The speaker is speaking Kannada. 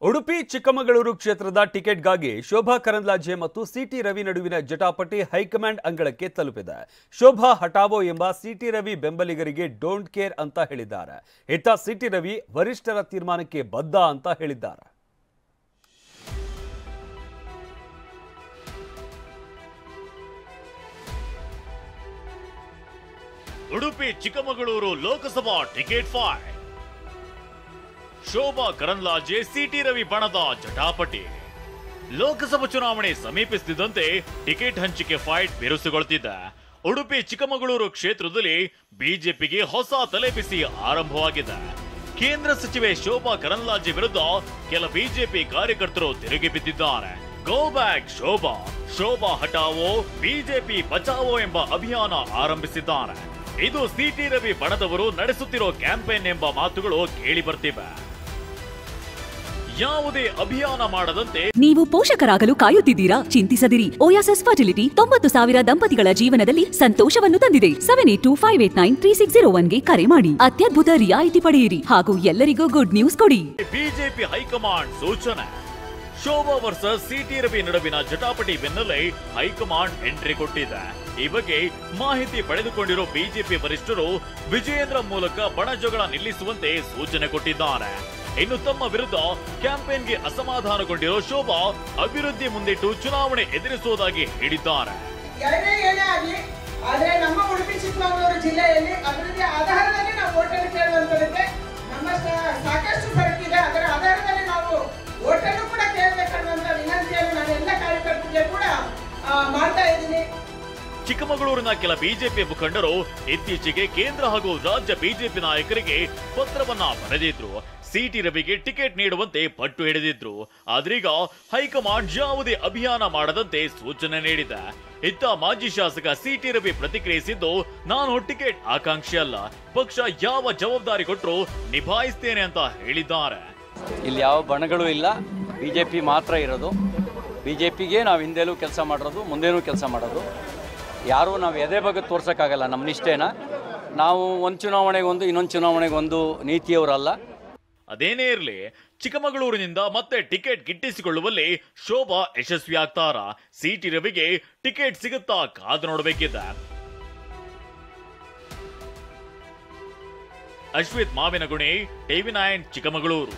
ಉಡುಪಿ ಚಿಕ್ಕಮಗಳೂರು ಕ್ಷೇತ್ರದ ಟಿಕೆಟ್ಗಾಗಿ ಶೋಭಾ ಕರಂದ್ಲಾಜೆ ಮತ್ತು ಸಿಟಿ ರವಿ ನಡುವಿನ ಜಟಾಪಟಿ ಹೈಕಮಾಂಡ್ ಅಂಗಳಕ್ಕೆ ತಲುಪಿದೆ. ಶೋಭಾ ಹಟಾವೋ ಎಂಬ ಸಿಟಿ ರವಿ ಬೆಂಬಲಿಗರಿಗೆ ಡೋಂಟ್ ಕೇರ್ ಅಂತ ಹೇಳಿದ್ದಾರೆ. ಇತ್ತ ಸಿಟಿ ರವಿ ವರಿಷ್ಠರ ತೀರ್ಮಾನಕ್ಕೆ ಬದ್ಧ ಅಂತ ಹೇಳಿದ್ದಾರೆ. Udupi Chikkamagaluru Lok Sabha ticket fight. Shobha Karandlaje city Ravi ಬಣದ ಜಟಾಪಟಿ. ಲೋಕಸಭಾ ಚುನಾವಣೆ ಸಮೀಪಿಸುತ್ತಿದ್ದಂತೆ ಟಿಕೆಟ್ ಹಂಚಿಕೆ ಫೈಟ್ ಬಿರುಸುಗೊಳ್ಳುತ್ತಿದೆ. ಉಡುಪಿ ಚಿಕ್ಕಮಗಳೂರು ಕ್ಷೇತ್ರದಲ್ಲಿ ಬಿಜೆಪಿಗೆ ಹೊಸ ತಲೆಬಿಸಿ ಆರಂಭವಾಗಿದೆ. ಕೇಂದ್ರ ಸಚಿವೆ ಶೋಭಾ ಕರಂದ್ಲಾಜೆ ವಿರುದ್ಧ ಕೆಲ ಬಿಜೆಪಿ ಕಾರ್ಯಕರ್ತರು ತಿರುಗಿ ಬಿದ್ದಿದ್ದಾರೆ. ಗೋ ಬ್ಯಾಕ್ ಶೋಭಾ, ಶೋಭಾ ಹಟಾವೋ, ಬಿಜೆಪಿ ಬಚಾವೋ ಎಂಬ ಅಭಿಯಾನ ಆರಂಭಿಸಿದ್ದಾರೆ. ಇದು ಸಿಟಿ ರವಿ ಬಣದವರು ನಡೆಸುತ್ತಿರೋ ಕ್ಯಾಂಪೇನ್ ಎಂಬ ಮಾತುಗಳು ಕೇಳಿ ಬರ್ತಿವೆ. ಯಾವುದೇ ಅಭಿಯಾನ ಮಾಡದಂತೆ ನೀವು ಪೋಷಕರಾಗಲು ಕಾಯುತ್ತಿದ್ದೀರಾ? ಚಿಂತಿಸದಿರಿ. ಓಯಾಸಿಸ್ ಫರ್ಟಿಲಿಟಿ 90,000 ದಂಪತಿಗಳ ಜೀವನದಲ್ಲಿ ಸಂತೋಷವನ್ನು ತಂದಿದೆ. 7825893601ಗೆ ಕರೆ ಮಾಡಿ. ಅತ್ಯದ್ಭುತ ರಿಯಾಯಿತಿ ಪಡೆಯಿರಿ ಹಾಗೂ ಎಲ್ಲರಿಗೂ ಗುಡ್ ನ್ಯೂಸ್ ಕೊಡಿ. ಬಿಜೆಪಿ ಹೈಕಮಾಂಡ್ ಸೂಚನೆ. ಶೋಭಾ ವರ್ಸಸ್ ಸಿಟಿ ರವಿ ನಡುವಿನ ಜಟಾಪಟಿ ಬೆನ್ನಲ್ಲೇ ಹೈಕಮಾಂಡ್ ಎಂಟ್ರಿ ಕೊಟ್ಟಿದೆ. ಈ ಬಗ್ಗೆ ಮಾಹಿತಿ ಪಡೆದುಕೊಂಡಿರೋ ಬಿಜೆಪಿ ವರಿಷ್ಠರು ವಿಜಯೇಂದ್ರ ಮೂಲಕ ಬಣಜಗಳ ನಿಲ್ಲಿಸುವಂತೆ ಸೂಚನೆ ಕೊಟ್ಟಿದ್ದಾರೆ. ಇನ್ನು ತಮ್ಮ ವಿರುದ್ಧ ಕ್ಯಾಂಪೇನ್ಗೆ ಅಸಮಾಧಾನಗೊಂಡಿರೋ ಶೋಭಾ ಅಭಿವೃದ್ಧಿ ಮುಂದಿಟ್ಟು ಚುನಾವಣೆ ಎದುರಿಸುವುದಾಗಿ ಹೇಳಿದ್ದಾರೆ. ಆದರೆ ನಮ್ಮ ಉಡುಪಿ ಚಿಕ್ಕಮಗಳೂರು ಜಿಲ್ಲೆಯಲ್ಲಿ ಅಭಿವೃದ್ಧಿ ಆಧಾರದಲ್ಲಿ ನಾವು ವೋಟನ್ನು ಕೇಳುವಂತದಕ್ಕೆ ನಮ್ಮ ಸಾಕಷ್ಟು ಸರಕಿದೆ. ಅದರ ಆಧಾರದಲ್ಲಿ ನಾವು ವೋಟನ್ನು ಕೂಡ ಕೇಳಬೇಕನ್ನುವಂತ ವಿನಂತಿಯನ್ನು ನಾನು ಎಲ್ಲ ಕಾರ್ಯಕರ್ತರಿಗೆ ಕೂಡ ಮಾಡ್ತಾ ಇದ್ದೀನಿ. ಚಿಕ್ಕಮಗಳೂರಿನ ಕೆಲ ಬಿಜೆಪಿ ಮುಖಂಡರು ಇತ್ತೀಚೆಗೆ ಕೇಂದ್ರ ಹಾಗೂ ರಾಜ್ಯ ಬಿಜೆಪಿ ನಾಯಕರಿಗೆ ಪತ್ರವನ್ನ ಬರೆದಿದ್ರು. ಸಿಟಿ ರವಿಗೆ ಟಿಕೆಟ್ ನೀಡುವಂತೆ ಪಟ್ಟು ಹಿಡಿದಿದ್ರು. ಆದ್ರೀಗ ಹೈಕಮಾಂಡ್ ಯಾವುದೇ ಅಭಿಯಾನ ಮಾಡದಂತೆ ಸೂಚನೆ ನೀಡಿದೆ. ಇತ್ತ ಮಾಜಿ ಶಾಸಕ ಸಿಟಿ ರವಿ ಪ್ರತಿಕ್ರಿಯಿಸಿದ್ದು, ನಾನು ಟಿಕೆಟ್ ಆಕಾಂಕ್ಷಿ ಅಲ್ಲ, ಪಕ್ಷ ಯಾವ ಜವಾಬ್ದಾರಿ ಕೊಟ್ಟರು ನಿಭಾಯಿಸ್ತೇನೆ ಅಂತ ಹೇಳಿದ್ದಾರೆ. ಇಲ್ಲಿ ಯಾವ ಬಣಗಳು ಇಲ್ಲ, ಬಿಜೆಪಿ ಮಾತ್ರ ಇರೋದು. ಬಿಜೆಪಿಗೆ ನಾವು ಹಿಂದೆಲೂ ಕೆಲಸ ಮಾಡೋದು, ಮುಂದೇನೂ ಕೆಲಸ ಮಾಡೋದು. ಯಾರೂ ನಾವು ಎದೆ ಬಗ್ಗೆ ತೋರ್ಸೋಕ್ಕಾಗಲ್ಲ ನಮ್ಮ ನಿಷ್ಠೆನ. ನಾವು ಒಂದು ಚುನಾವಣೆಗೊಂದು ಇನ್ನೊಂದು ಚುನಾವಣೆಗೊಂದು ನೀತಿಯವರಲ್ಲ. ಅದೇನೇ ಇರಲಿ, ಚಿಕ್ಕಮಗಳೂರಿನಿಂದ ಮತ್ತೆ ಟಿಕೆಟ್ ಗಿಟ್ಟಿಸಿಕೊಳ್ಳುವಲ್ಲಿ ಶೋಭಾ ಯಶಸ್ವಿ ಆಗ್ತಾರಾ? ಸಿಟಿ ರವಿಗೆ ಟಿಕೆಟ್ ಸಿಗುತ್ತಾ ಕಾದು ನೋಡಬೇಕಿದೆ. ಅಶ್ವಿತ್ ಮಾವಿನಗುಣಿ, ಟಿವಿ9 ಚಿಕ್ಕಮಗಳೂರು.